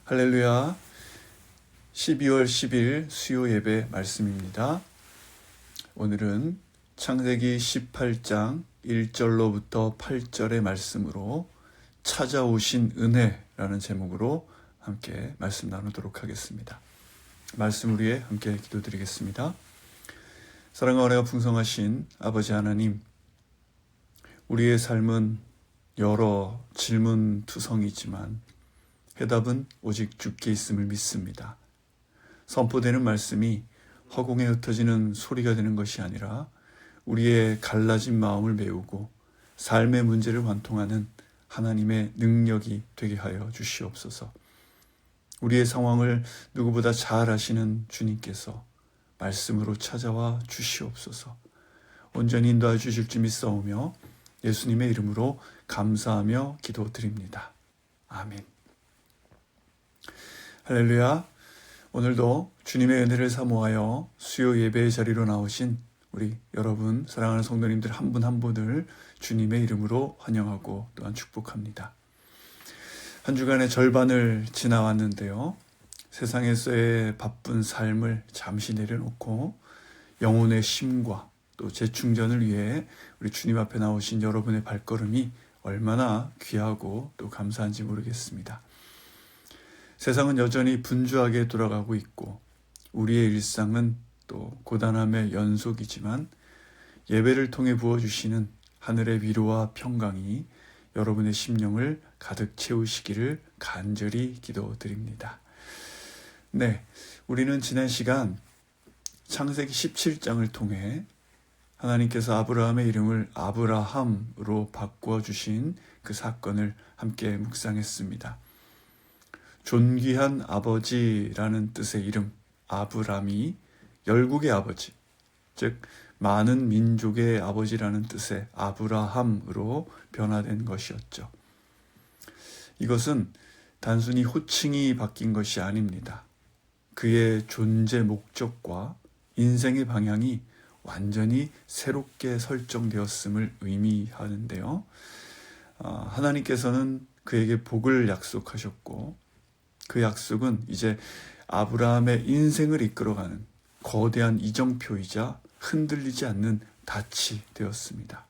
할렐루야. 12월 10일 수요 예배 말씀입니다. 오늘은 창세기 18장 1절로부터 8절의 말씀으로 찾아오신 은혜라는 제목으로 함께 말씀 나누도록 하겠습니다. 말씀을 위해 함께 기도드리겠습니다. 사랑과 은혜가 풍성하신 아버지 하나님, 우리의 삶은 여러 질문투성이지만 해답은 오직 주께 있음을 믿습니다. 선포되는 말씀이 허공에 흩어지는 소리가 되는 것이 아니라 우리의 갈라진 마음을 메우고 삶의 문제를 관통하는 하나님의 능력이 되게 하여 주시옵소서. 우리의 상황을 누구보다 잘 아시는 주님께서 말씀으로 찾아와 주시옵소서. 온전히 인도하여 주실 줄 믿사오며 예수님의 이름으로 감사하며 기도드립니다. 아멘. 할렐루야. 오늘도 주님의 은혜를 사모하여 수요 예배의 자리로 나오신 우리 여러분 사랑하는 성도님들 한 분 한 분을 주님의 이름으로 환영하고 또한 축복합니다. 한 주간의 절반을 지나왔는데요. 세상에서의 바쁜 삶을 잠시 내려놓고 영혼의 쉼과 또 재충전을 위해 우리 주님 앞에 나오신 여러분의 발걸음이 얼마나 귀하고 또 감사한지 모르겠습니다. 세상은 여전히 분주하게 돌아가고 있고 우리의 일상은 또 고단함의 연속이지만 예배를 통해 부어주시는 하늘의 위로와 평강이 여러분의 심령을 가득 채우시기를 간절히 기도드립니다. 네, 우리는 지난 시간 창세기 17장을 통해 하나님께서 아브라함의 이름을 아브라함으로 바꾸어 주신 그 사건을 함께 묵상했습니다. 존귀한 아버지라는 뜻의 이름 아브람이 열국의 아버지, 즉 많은 민족의 아버지라는 뜻의 아브라함으로 변화된 것이었죠. 이것은 단순히 호칭이 바뀐 것이 아닙니다. 그의 존재 목적과 인생의 방향이 완전히 새롭게 설정되었음을 의미하는데요. 하나님께서는 그에게 복을 약속하셨고 그 약속은 이제 아브라함의 인생을 이끌어가는 거대한 이정표이자 흔들리지 않는 닻이 되었습니다.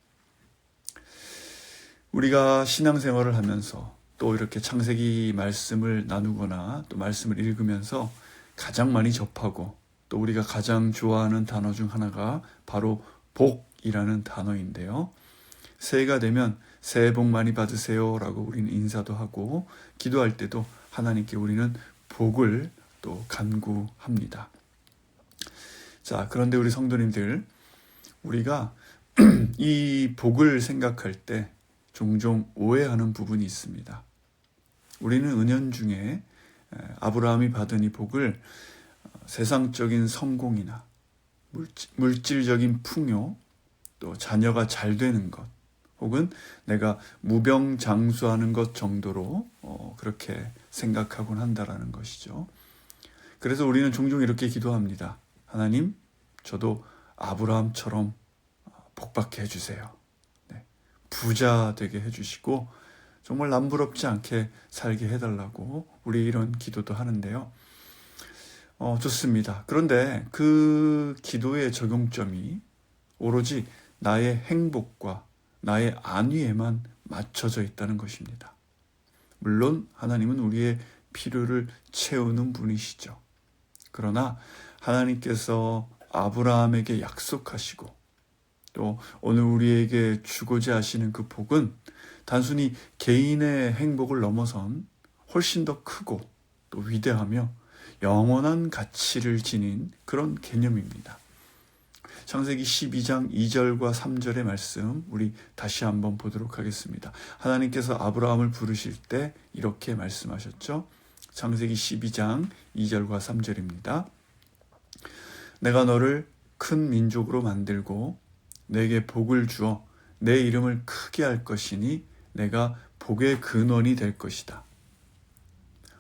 우리가 신앙생활을 하면서 또 이렇게 창세기 말씀을 나누거나 또 말씀을 읽으면서 가장 많이 접하고 또 우리가 가장 좋아하는 단어 중 하나가 바로 복이라는 단어인데요. 새해가 되면 새해 복 많이 받으세요 라고 우리는 인사도 하고 기도할 때도 하나님께 우리는 복을 또 간구합니다. 자, 그런데 우리 성도님들, 우리가 이 복을 생각할 때 종종 오해하는 부분이 있습니다. 우리는 은연중에 아브라함이 받은 이 복을 세상적인 성공이나 물질적인 풍요, 또 자녀가 잘 되는 것, 혹은 내가 무병장수하는 것 정도로 그렇게 생각하곤 한다라는 것이죠. 그래서 우리는 종종 이렇게 기도합니다. 하나님, 저도 아브라함처럼 복받게 해주세요. 네, 부자 되게 해주시고 정말 남부럽지 않게 살게 해달라고 우리 이런 기도도 하는데요. 좋습니다. 그런데 그 기도의 적용점이 오로지 나의 행복과 나의 안위에만 맞춰져 있다는 것입니다. 물론 하나님은 우리의 필요를 채우는 분이시죠. 그러나 하나님께서 아브라함에게 약속하시고 또 오늘 우리에게 주고자 하시는 그 복은 단순히 개인의 행복을 넘어선 훨씬 더 크고 또 위대하며 영원한 가치를 지닌 그런 개념입니다. 창세기 12장 2절과 3절의 말씀 우리 다시 한번 보도록 하겠습니다. 하나님께서 아브라함을 부르실 때 이렇게 말씀하셨죠. 창세기 12장 2절과 3절입니다. 내가 너를 큰 민족으로 만들고 내게 복을 주어 내 이름을 크게 할 것이니 내가 복의 근원이 될 것이다.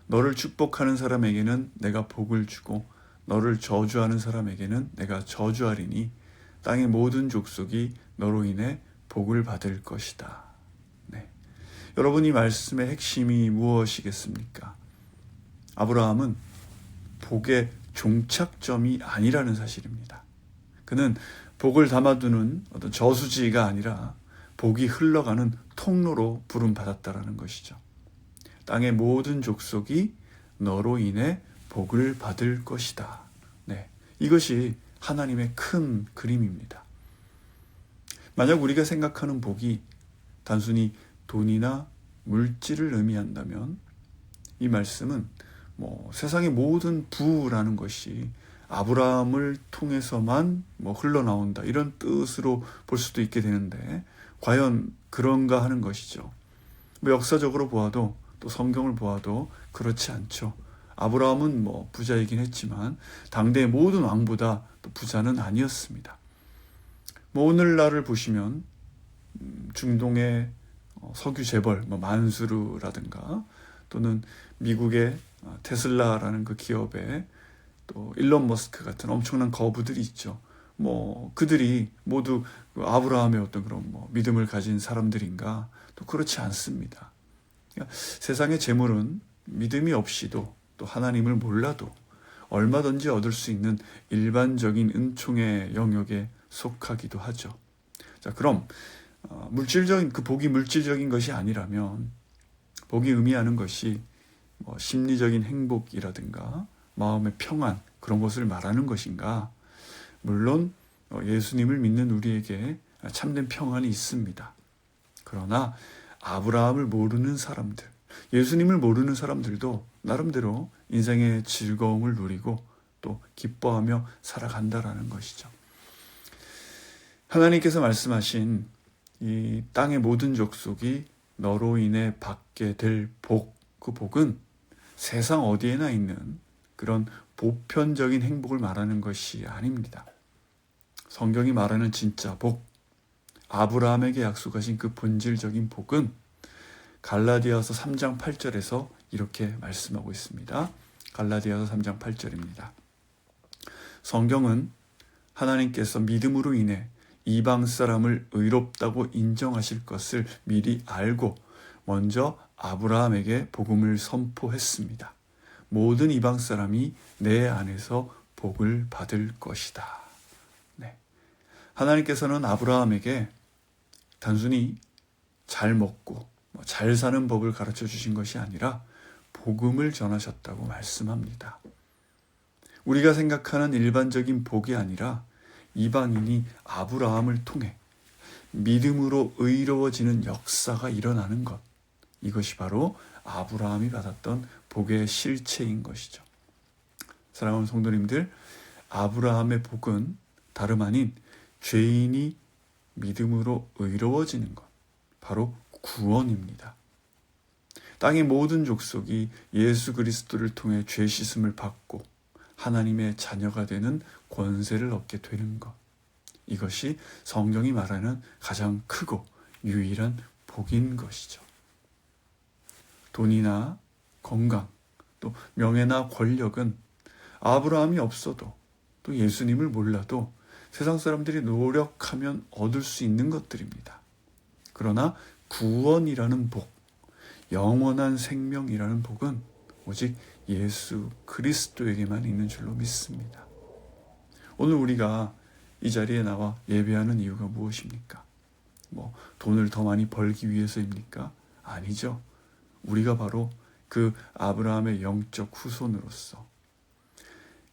너를 축복하는 사람에게는 내가 복을 주고 너를 저주하는 사람에게는 내가 저주하리니 땅의 모든 족속이 너로 인해 복을 받을 것이다. 네. 여러분, 이 말씀의 핵심이 무엇이겠습니까? 아브라함은 복의 종착점이 아니라는 사실입니다. 그는 복을 담아두는 어떤 저수지가 아니라 복이 흘러가는 통로로 부름받았다라는 것이죠. 땅의 모든 족속이 너로 인해 복을 받을 것이다. 네, 이것이 하나님의 큰 그림입니다. 만약 우리가 생각하는 복이 단순히 돈이나 물질을 의미한다면 이 말씀은 세상의 모든 부라는 것이 아브라함을 통해서만 흘러나온다 이런 뜻으로 볼 수도 있게 되는데 과연 그런가 하는 것이죠. 역사적으로 보아도 또 성경을 보아도 그렇지 않죠. 아브라함은 부자이긴 했지만 당대의 모든 왕보다 또 부자는 아니었습니다. 오늘날을 보시면 중동의 석유 재벌 만수르라든가 또는 미국의 테슬라라는 그 기업에 또 일론 머스크 같은 엄청난 거부들이 있죠. 그들이 모두 아브라함의 어떤 그런 믿음을 가진 사람들인가? 또 그렇지 않습니다. 그러니까 세상의 재물은 믿음이 없이도 또 하나님을 몰라도 얼마든지 얻을 수 있는 일반적인 은총의 영역에 속하기도 하죠. 자, 그럼 물질적인 그 복이 물질적인 것이 아니라면 복이 의미하는 것이 심리적인 행복이라든가 마음의 평안 그런 것을 말하는 것인가? 물론 예수님을 믿는 우리에게 참된 평안이 있습니다. 그러나 아브라함을 모르는 사람들, 예수님을 모르는 사람들도 나름대로 인생의 즐거움을 누리고 또 기뻐하며 살아간다라는 것이죠. 하나님께서 말씀하신 이 땅의 모든 족속이 너로 인해 받게 될 복, 그 복은 세상 어디에나 있는 그런 보편적인 행복을 말하는 것이 아닙니다. 성경이 말하는 진짜 복, 아브라함에게 약속하신 그 본질적인 복은 갈라디아서 3장 8절에서 이렇게 말씀하고 있습니다. 갈라디아서 3장 8절입니다. 성경은 하나님께서 믿음으로 인해 이방 사람을 의롭다고 인정하실 것을 미리 알고 먼저 아브라함에게 복음을 선포했습니다. 모든 이방 사람이 내 안에서 복을 받을 것이다. 네. 하나님께서는 아브라함에게 단순히 잘 먹고 잘 사는 법을 가르쳐 주신 것이 아니라 복음을 전하셨다고 말씀합니다. 우리가 생각하는 일반적인 복이 아니라 이방인이 아브라함을 통해 믿음으로 의로워지는 역사가 일어나는 것, 이것이 바로 아브라함이 받았던 복의 실체인 것이죠. 사랑하는 성도님들, 아브라함의 복은 다름 아닌 죄인이 믿음으로 의로워지는 것, 바로 구원입니다. 땅의 모든 족속이 예수 그리스도를 통해 죄 씻음을 받고 하나님의 자녀가 되는 권세를 얻게 되는 것, 이것이 성경이 말하는 가장 크고 유일한 복인 것이죠. 돈이나 건강, 또 명예나 권력은 아브라함이 없어도 또 예수님을 몰라도 세상 사람들이 노력하면 얻을 수 있는 것들입니다. 그러나 구원이라는 복, 영원한 생명이라는 복은 오직 예수 그리스도에게만 있는 줄로 믿습니다. 오늘 우리가 이 자리에 나와 예배하는 이유가 무엇입니까? 돈을 더 많이 벌기 위해서입니까? 아니죠. 우리가 바로 그 아브라함의 영적 후손으로서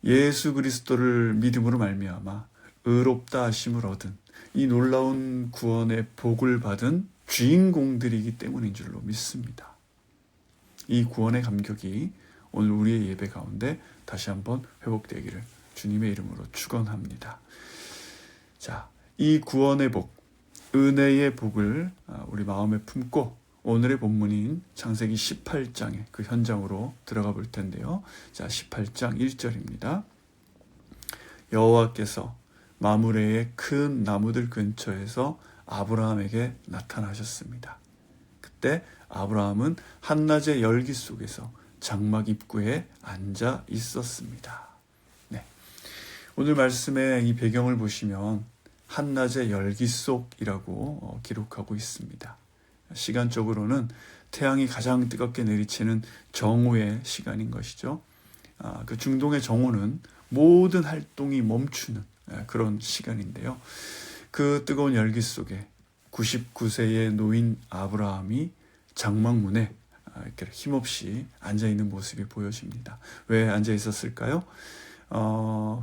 예수 그리스도를 믿음으로 말미암아 의롭다 하심을 얻은 이 놀라운 구원의 복을 받은 주인공들이기 때문인 줄로 믿습니다. 이 구원의 감격이 오늘 우리의 예배 가운데 다시 한번 회복되기를 주님의 이름으로 축원합니다. 자, 이 구원의 복, 은혜의 복을 우리 마음에 품고 오늘의 본문인 창세기 18장의 그 현장으로 들어가 볼 텐데요. 자, 18장 1절입니다. 여호와께서 마므레의 큰 나무들 근처에서 아브라함에게 나타나셨습니다. 그때 아브라함은 한낮의 열기 속에서 장막 입구에 앉아 있었습니다. 네. 오늘 말씀의 이 배경을 보시면 한낮의 열기 속이라고 기록하고 있습니다. 시간적으로는 태양이 가장 뜨겁게 내리치는 정오의 시간인 것이죠. 그 중동의 정오는 모든 활동이 멈추는 그런 시간인데요. 그 뜨거운 열기 속에 99세의 노인 아브라함이 장막문에 이렇게 힘없이 앉아있는 모습이 보여집니다. 왜 앉아 있었을까요?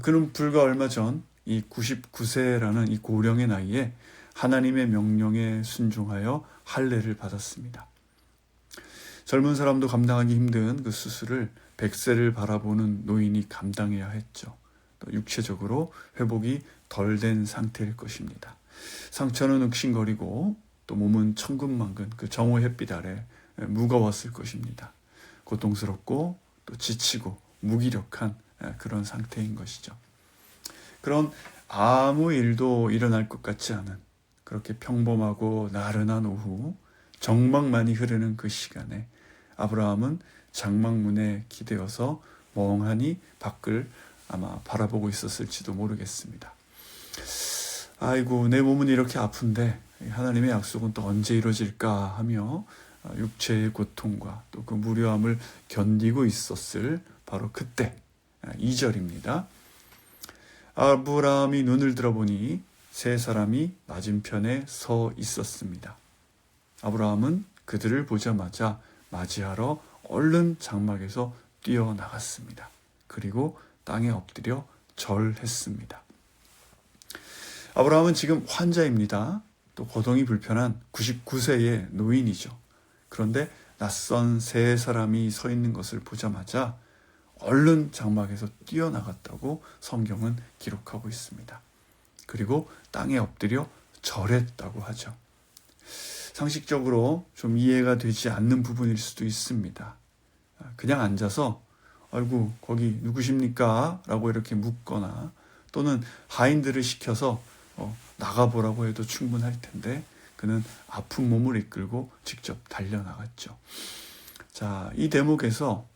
그는 불과 얼마 전 이 99세라는 이 고령의 나이에 하나님의 명령에 순종하여 할례를 받았습니다. 젊은 사람도 감당하기 힘든 그 수술을 100세를 바라보는 노인이 감당해야 했죠. 또 육체적으로 회복이 덜 된 상태일 것입니다. 상처는 욱신거리고 또 몸은 천근만근 그 정오 햇빛 아래 무거웠을 것입니다. 고통스럽고 또 지치고 무기력한 그런 상태인 것이죠. 그런 아무 일도 일어날 것 같지 않은 그렇게 평범하고 나른한 오후 정막만이 흐르는 그 시간에 아브라함은 장막문에 기대어서 멍하니 밖을 아마 바라보고 있었을지도 모르겠습니다. 아이고, 내 몸은 이렇게 아픈데 하나님의 약속은 또 언제 이루어질까 하며 육체의 고통과 또 그 무료함을 견디고 있었을 바로 그때 2절입니다. 아브라함이 눈을 들어보니 세 사람이 맞은편에 서 있었습니다. 아브라함은 그들을 보자마자 맞이하러 얼른 장막에서 뛰어나갔습니다. 그리고 땅에 엎드려 절했습니다. 아브라함은 지금 환자입니다. 또 거동이 불편한 99세의 노인이죠. 그런데 낯선 세 사람이 서 있는 것을 보자마자 얼른 장막에서 뛰어나갔다고 성경은 기록하고 있습니다. 그리고 땅에 엎드려 절했다고 하죠. 상식적으로 좀 이해가 되지 않는 부분일 수도 있습니다. 그냥 앉아서 아이고 거기 누구십니까? 라고 이렇게 묻거나 또는 하인들을 시켜서 나가보라고 해도 충분할 텐데 그는 아픈 몸을 이끌고 직접 달려나갔죠. 자, 이 대목에서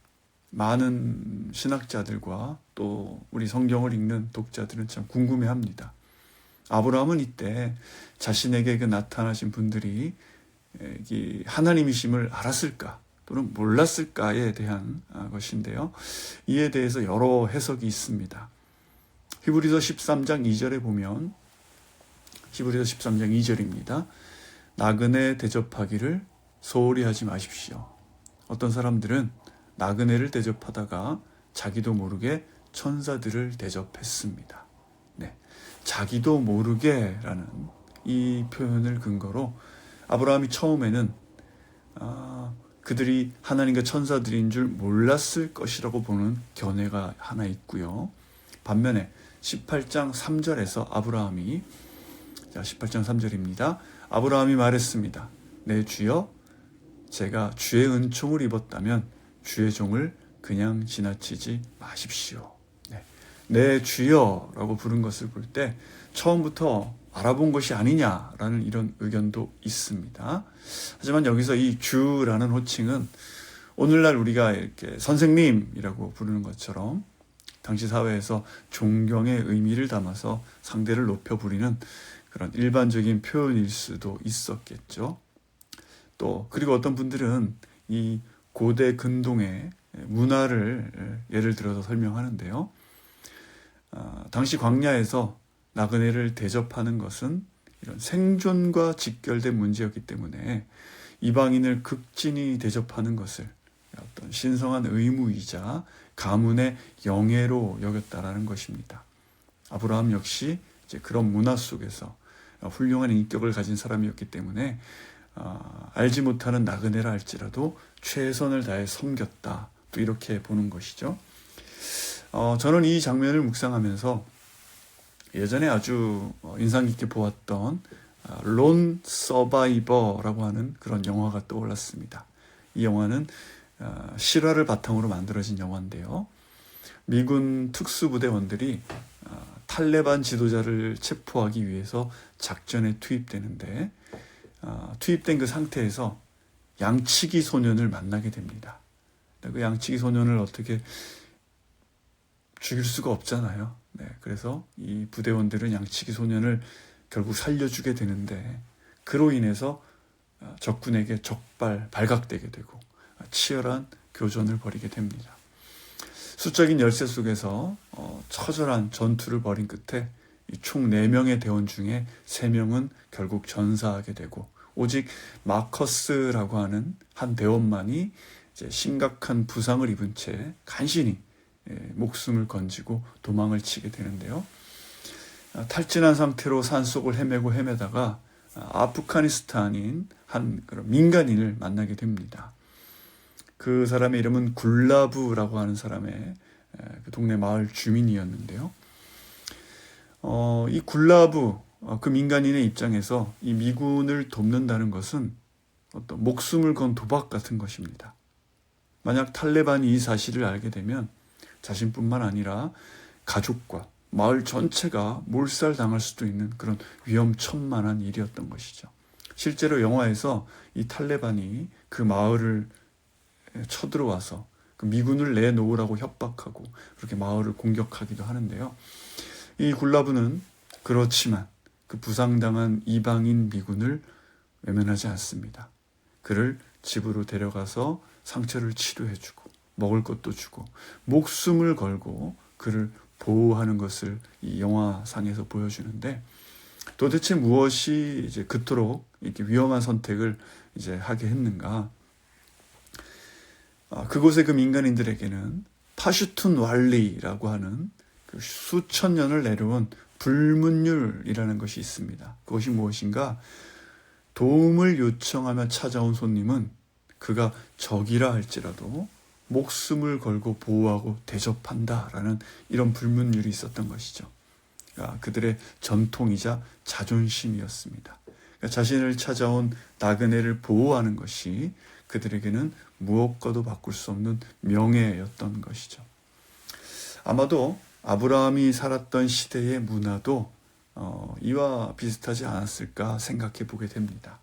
많은 신학자들과 또 우리 성경을 읽는 독자들은 참 궁금해합니다. 아브라함은 이때 자신에게 그 나타나신 분들이 하나님이심을 알았을까 또는 몰랐을까에 대한 것인데요. 이에 대해서 여러 해석이 있습니다. 히브리서 13장 2절에 보면 히브리서 13장 2절입니다. 나그네 대접하기를 소홀히 하지 마십시오. 어떤 사람들은 나그네를 대접하다가 자기도 모르게 천사들을 대접했습니다. 네, 자기도 모르게라는 이 표현을 근거로 아브라함이 처음에는 그들이 하나님과 천사들인 줄 몰랐을 것이라고 보는 견해가 하나 있고요. 반면에 18장 3절에서 아브라함이 18장 3절입니다. 아브라함이 말했습니다. 내 주여, 제가 주의 은총을 입었다면 주의 종을 그냥 지나치지 마십시오. 네. 내 주여라고 부른 것을 볼 때 처음부터 알아본 것이 아니냐라는 이런 의견도 있습니다. 하지만 여기서 이 주라는 호칭은 오늘날 우리가 이렇게 선생님이라고 부르는 것처럼 당시 사회에서 존경의 의미를 담아서 상대를 높여 부리는 그런 일반적인 표현일 수도 있었겠죠. 또 그리고 어떤 분들은 이 고대 근동의 문화를 예를 들어서 설명하는데요. 당시 광야에서 나그네를 대접하는 것은 이런 생존과 직결된 문제였기 때문에 이방인을 극진히 대접하는 것을 어떤 신성한 의무이자 가문의 영예로 여겼다라는 것입니다. 아브라함 역시 이제 그런 문화 속에서 훌륭한 인격을 가진 사람이었기 때문에 알지 못하는 나그네라 할지라도 최선을 다해 섬겼다. 또 이렇게 보는 것이죠. 저는 이 장면을 묵상하면서 예전에 아주 인상 깊게 보았던 론 서바이버라고 하는 그런 영화가 떠올랐습니다. 이 영화는 실화를 바탕으로 만들어진 영화인데요. 미군 특수부대원들이 탈레반 지도자를 체포하기 위해서 작전에 투입되는데 투입된 그 상태에서 양치기 소년을 만나게 됩니다. 그 양치기 소년을 어떻게 죽일 수가 없잖아요. 네, 그래서 이 부대원들은 양치기 소년을 결국 살려주게 되는데 그로 인해서 적군에게 발각되게 되고 치열한 교전을 벌이게 됩니다. 수적인 열세 속에서 처절한 전투를 벌인 끝에 총 4명의 대원 중에 3명은 결국 전사하게 되고 오직 마커스라고 하는 한 대원만이 이제 심각한 부상을 입은 채 간신히 목숨을 건지고 도망을 치게 되는데요. 탈진한 상태로 산속을 헤매다가 아프가니스탄인 한 그런 민간인을 만나게 됩니다. 그 사람의 이름은 굴라브라고 하는 사람의 그 동네 마을 주민이었는데요. 이 굴라브, 그 민간인의 입장에서 이 미군을 돕는다는 것은 어떤 목숨을 건 도박 같은 것입니다. 만약 탈레반이 이 사실을 알게 되면 자신뿐만 아니라 가족과 마을 전체가 몰살당할 수도 있는 그런 위험천만한 일이었던 것이죠. 실제로 영화에서 이 탈레반이 그 마을을 쳐들어와서 그 미군을 내놓으라고 협박하고 그렇게 마을을 공격하기도 하는데요. 이 굴라브는 그렇지만 그 부상당한 이방인 미군을 외면하지 않습니다. 그를 집으로 데려가서 상처를 치료해주고 먹을 것도 주고 목숨을 걸고 그를 보호하는 것을 이 영화상에서 보여주는데 도대체 무엇이 이제 그토록 이렇게 위험한 선택을 이제 하게 했는가? 그곳의 그 민간인들에게는 파슈툰 왈리라고 하는 그 수천 년을 내려온 불문율이라는 것이 있습니다. 그것이 무엇인가? 도움을 요청하며 찾아온 손님은 그가 적이라 할지라도 목숨을 걸고 보호하고 대접한다라는 이런 불문율이 있었던 것이죠. 그들의 전통이자 자존심이었습니다. 자신을 찾아온 나그네를 보호하는 것이 그들에게는 무엇과도 바꿀 수 없는 명예였던 것이죠. 아마도 아브라함이 살았던 시대의 문화도 이와 비슷하지 않았을까 생각해 보게 됩니다.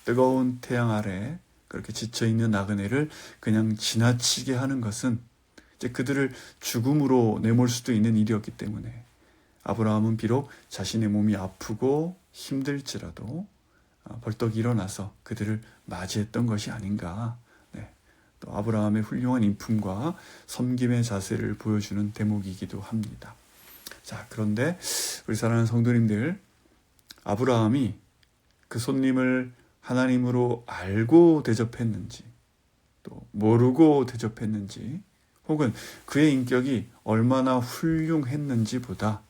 뜨거운 태양 아래 그렇게 지쳐있는 나그네를 그냥 지나치게 하는 것은 이제 그들을 죽음으로 내몰 수도 있는 일이었기 때문에 아브라함은 비록 자신의 몸이 아프고 힘들지라도 벌떡 일어나서 그들을 맞이했던 것이 아닌가. 또 아브라함의 훌륭한 인품과 섬김의 자세를 보여주는 대목이기도 합니다. 자, 그런데 우리 사랑하는 성도님들, 아브라함이 그 손님을 하나님으로 알고 대접했는지 또 모르고 대접했는지 혹은 그의 인격이 얼마나 훌륭했는지보다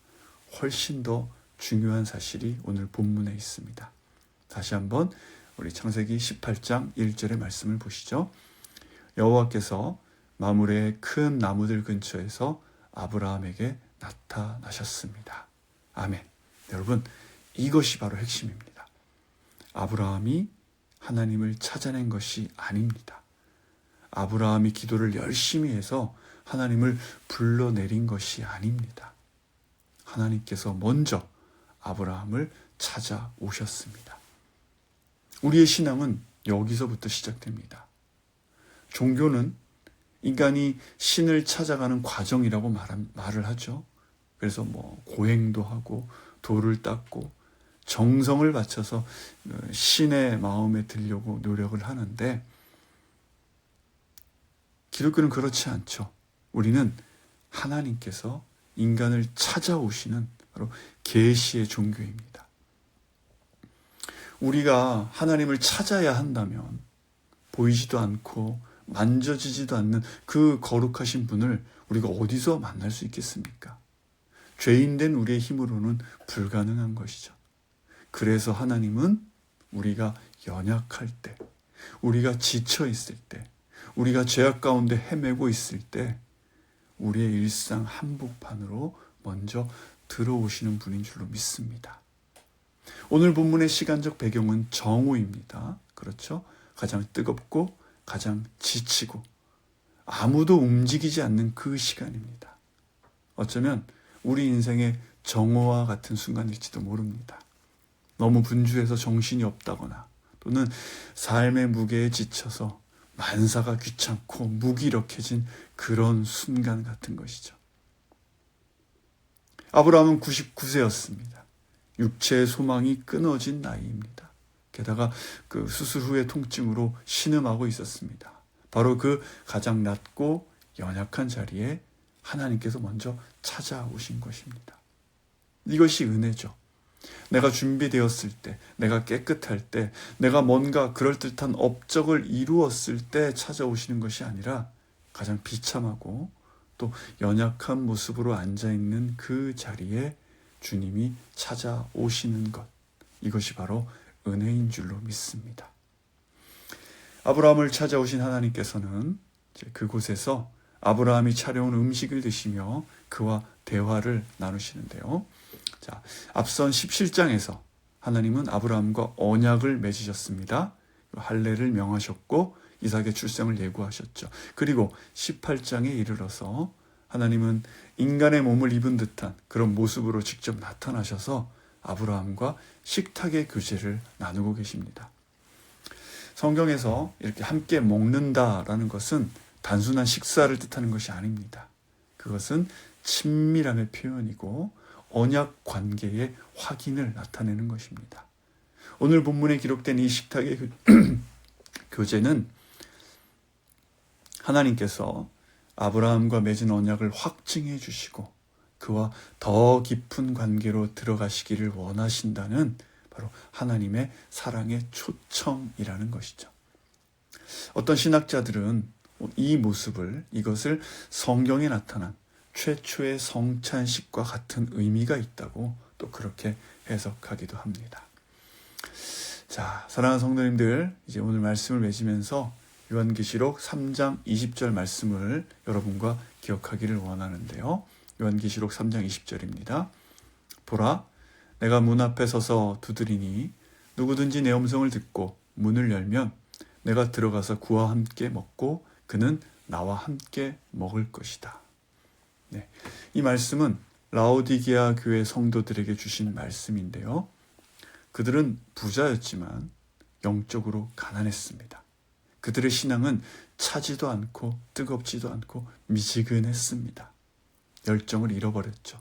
훨씬 더 중요한 사실이 오늘 본문에 있습니다. 다시 한번 우리 창세기 18장 1절의 말씀을 보시죠. 여호와께서 마므레의 큰 나무들 근처에서 아브라함에게 나타나셨습니다. 아멘. 여러분, 이것이 바로 핵심입니다. 아브라함이 하나님을 찾아낸 것이 아닙니다. 아브라함이 기도를 열심히 해서 하나님을 불러내린 것이 아닙니다. 하나님께서 먼저 아브라함을 찾아오셨습니다. 우리의 신앙은 여기서부터 시작됩니다. 종교는 인간이 신을 찾아가는 과정이라고 말을 하죠. 그래서 고행도 하고 돌을 닦고 정성을 바쳐서 신의 마음에 들려고 노력을 하는데 기독교는 그렇지 않죠. 우리는 하나님께서 인간을 찾아오시는 바로 계시의 종교입니다. 우리가 하나님을 찾아야 한다면 보이지도 않고 만져지지도 않는 그 거룩하신 분을 우리가 어디서 만날 수 있겠습니까? 죄인된 우리의 힘으로는 불가능한 것이죠. 그래서 하나님은 우리가 연약할 때, 우리가 지쳐 있을 때, 우리가 죄악 가운데 헤매고 있을 때 우리의 일상 한복판으로 먼저 들어오시는 분인 줄로 믿습니다. 오늘 본문의 시간적 배경은 정오입니다. 그렇죠? 가장 뜨겁고 가장 지치고 아무도 움직이지 않는 그 시간입니다. 어쩌면 우리 인생의 정오와 같은 순간일지도 모릅니다. 너무 분주해서 정신이 없다거나 또는 삶의 무게에 지쳐서 만사가 귀찮고 무기력해진 그런 순간 같은 것이죠. 아브라함은 99세였습니다. 육체의 소망이 끊어진 나이입니다. 게다가 그 수술 후의 통증으로 신음하고 있었습니다. 바로 그 가장 낮고 연약한 자리에 하나님께서 먼저 찾아오신 것입니다. 이것이 은혜죠. 내가 준비되었을 때, 내가 깨끗할 때, 내가 뭔가 그럴듯한 업적을 이루었을 때 찾아오시는 것이 아니라 가장 비참하고 또 연약한 모습으로 앉아있는 그 자리에 주님이 찾아오시는 것, 이것이 바로 은혜인 줄로 믿습니다. 아브라함을 찾아오신 하나님께서는 그곳에서 아브라함이 차려온 음식을 드시며 그와 대화를 나누시는데요. 자, 앞선 17장에서 하나님은 아브라함과 언약을 맺으셨습니다. 할례를 명하셨고 이삭의 출생을 예고하셨죠. 그리고 18장에 이르러서 하나님은 인간의 몸을 입은 듯한 그런 모습으로 직접 나타나셔서 아브라함과 식탁의 교제를 나누고 계십니다. 성경에서 이렇게 함께 먹는다라는 것은 단순한 식사를 뜻하는 것이 아닙니다. 그것은 친밀함의 표현이고 언약 관계의 확인을 나타내는 것입니다. 오늘 본문에 기록된 이 식탁의 교제는 하나님께서 아브라함과 맺은 언약을 확증해 주시고 그와 더 깊은 관계로 들어가시기를 원하신다는 바로 하나님의 사랑의 초청이라는 것이죠. 어떤 신학자들은 이 모습을, 이것을 성경에 나타난 최초의 성찬식과 같은 의미가 있다고 또 그렇게 해석하기도 합니다. 자, 사랑하는 성도님들, 이제 오늘 말씀을 맺으면서 요한계시록 3장 20절 말씀을 여러분과 기억하기를 원하는데요. 요한계시록 3장 20절입니다. 보라, 내가 문 앞에 서서 두드리니 누구든지 내 음성을 듣고 문을 열면 내가 들어가서 그와 함께 먹고 그는 나와 함께 먹을 것이다. 네, 이 말씀은 라오디게아 교회 성도들에게 주신 말씀인데요. 그들은 부자였지만 영적으로 가난했습니다. 그들의 신앙은 차지도 않고 뜨겁지도 않고 미지근했습니다. 열정을 잃어버렸죠.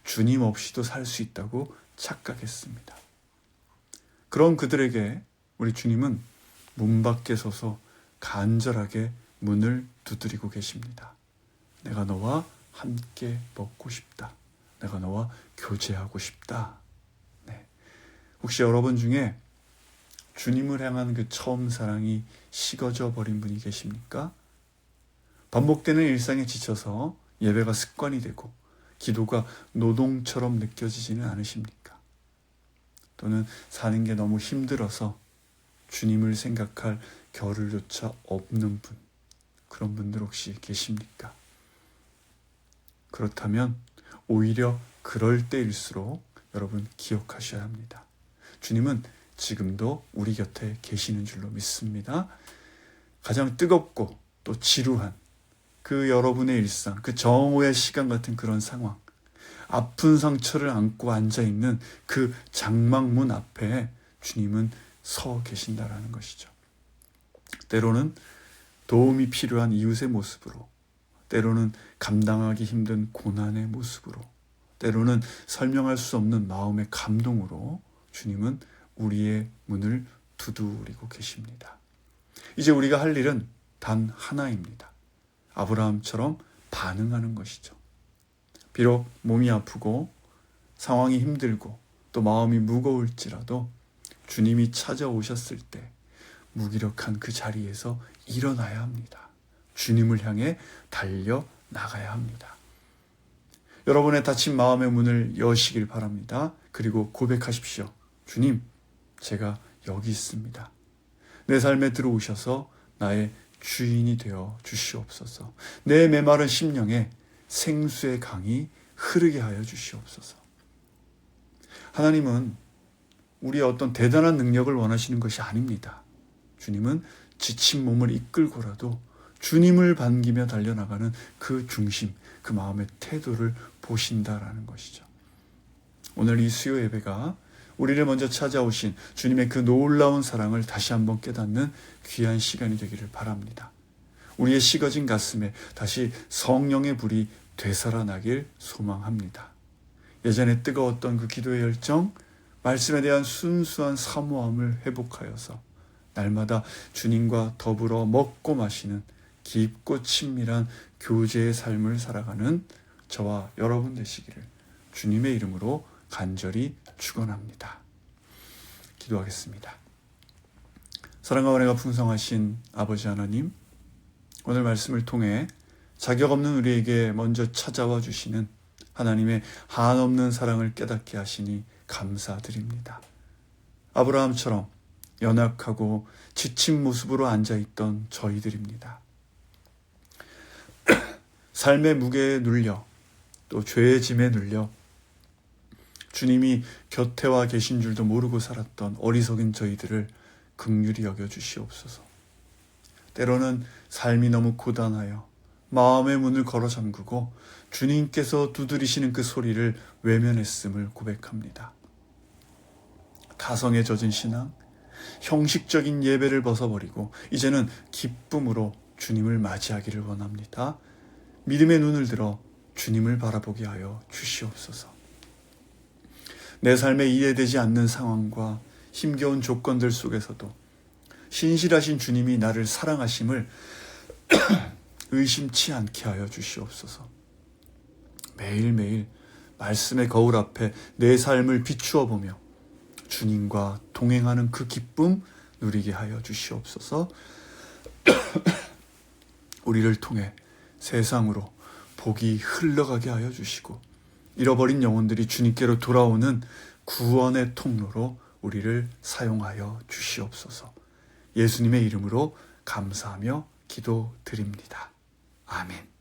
주님 없이도 살 수 있다고 착각했습니다. 그런 그들에게 우리 주님은 문 밖에 서서 간절하게 문을 두드리고 계십니다. 내가 너와 함께 먹고 싶다. 내가 너와 교제하고 싶다. 네. 혹시 여러분 중에 주님을 향한 그 처음 사랑이 식어져 버린 분이 계십니까? 반복되는 일상에 지쳐서 예배가 습관이 되고 기도가 노동처럼 느껴지지는 않으십니까? 또는 사는 게 너무 힘들어서 주님을 생각할 겨를조차 없는 분, 그런 분들 혹시 계십니까? 그렇다면 오히려 그럴 때일수록 여러분 기억하셔야 합니다. 주님은 지금도 우리 곁에 계시는 줄로 믿습니다. 가장 뜨겁고 또 지루한 그 여러분의 일상, 그 정오의 시간 같은 그런 상황, 아픈 상처를 안고 앉아있는 그 장막문 앞에 주님은 서 계신다라는 것이죠. 때로는 도움이 필요한 이웃의 모습으로, 때로는 감당하기 힘든 고난의 모습으로, 때로는 설명할 수 없는 마음의 감동으로 주님은 우리의 문을 두드리고 계십니다. 이제 우리가 할 일은 단 하나입니다. 아브라함처럼 반응하는 것이죠. 비록 몸이 아프고 상황이 힘들고 또 마음이 무거울지라도 주님이 찾아오셨을 때 무기력한 그 자리에서 일어나야 합니다. 주님을 향해 달려나가야 합니다. 여러분의 다친 마음의 문을 여시길 바랍니다. 그리고 고백하십시오. 주님, 제가 여기 있습니다. 내 삶에 들어오셔서 나의 주인이 되어 주시옵소서. 내 메마른 심령에 생수의 강이 흐르게 하여 주시옵소서. 하나님은 우리의 어떤 대단한 능력을 원하시는 것이 아닙니다. 주님은 지친 몸을 이끌고라도 주님을 반기며 달려나가는 그 중심, 그 마음의 태도를 보신다라는 것이죠. 오늘 이 수요 예배가 우리를 먼저 찾아오신 주님의 그 놀라운 사랑을 다시 한번 깨닫는 귀한 시간이 되기를 바랍니다. 우리의 식어진 가슴에 다시 성령의 불이 되살아나길 소망합니다. 예전에 뜨거웠던 그 기도의 열정 말씀에 대한 순수한 사모함을 회복하여서 날마다 주님과 더불어 먹고 마시는 깊고 친밀한 교제의 삶을 살아가는 저와 여러분 되시기를 주님의 이름으로 간절히 축원합니다. 기도하겠습니다. 사랑과 은혜가 풍성하신 아버지 하나님, 오늘 말씀을 통해 자격 없는 우리에게 먼저 찾아와 주시는 하나님의 한없는 사랑을 깨닫게 하시니 감사드립니다. 아브라함처럼 연약하고 지친 모습으로 앉아있던 저희들입니다. 삶의 무게에 눌려 또 죄의 짐에 눌려 주님이 곁에 와 계신 줄도 모르고 살았던 어리석은 저희들을 긍휼히 여겨주시옵소서. 때로는 삶이 너무 고단하여 마음의 문을 걸어 잠그고 주님께서 두드리시는 그 소리를 외면했음을 고백합니다. 가성에 젖은 신앙, 형식적인 예배를 벗어버리고 이제는 기쁨으로 주님을 맞이하기를 원합니다. 믿음의 눈을 들어 주님을 바라보게 하여 주시옵소서. 내 삶에 이해되지 않는 상황과 힘겨운 조건들 속에서도 신실하신 주님이 나를 사랑하심을 의심치 않게 하여 주시옵소서. 매일매일 말씀의 거울 앞에 내 삶을 비추어 보며 주님과 동행하는 그 기쁨 누리게 하여 주시옵소서. 우리를 통해 세상으로 복이 흘러가게 하여 주시고 잃어버린 영혼들이 주님께로 돌아오는 구원의 통로로 우리를 사용하여 주시옵소서. 예수님의 이름으로 감사하며 기도드립니다. 아멘.